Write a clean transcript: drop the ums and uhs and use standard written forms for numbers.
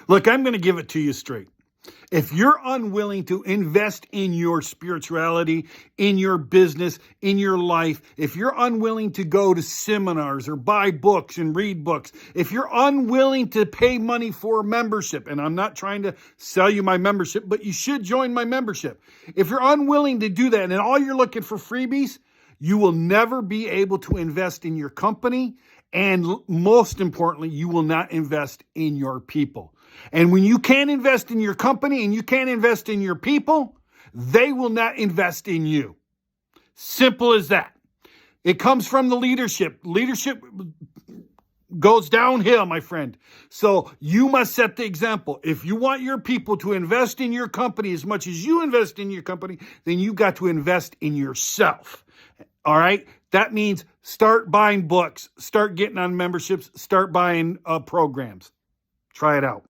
Look, I'm going to give it to you straight. If you're unwilling to invest in your spirituality, in your business, in your life, if you're unwilling to go to seminars or buy books and read books, if you're unwilling to pay money for membership, and I'm not trying to sell you my membership, but you should join my membership. If you're unwilling to do that and all you're looking for freebies, you will never be able to invest in your company. And most importantly, you will not invest in your people. And when you can't invest in your company and you can't invest in your people, they will not invest in you. Simple as that. It comes from the leadership. Leadership goes downhill, my friend. So you must set the example. If you want your people to invest in your company as much as you invest in your company, then you got to invest in yourself. All right? That means start buying books, start getting on memberships, start buying programs. Try it out.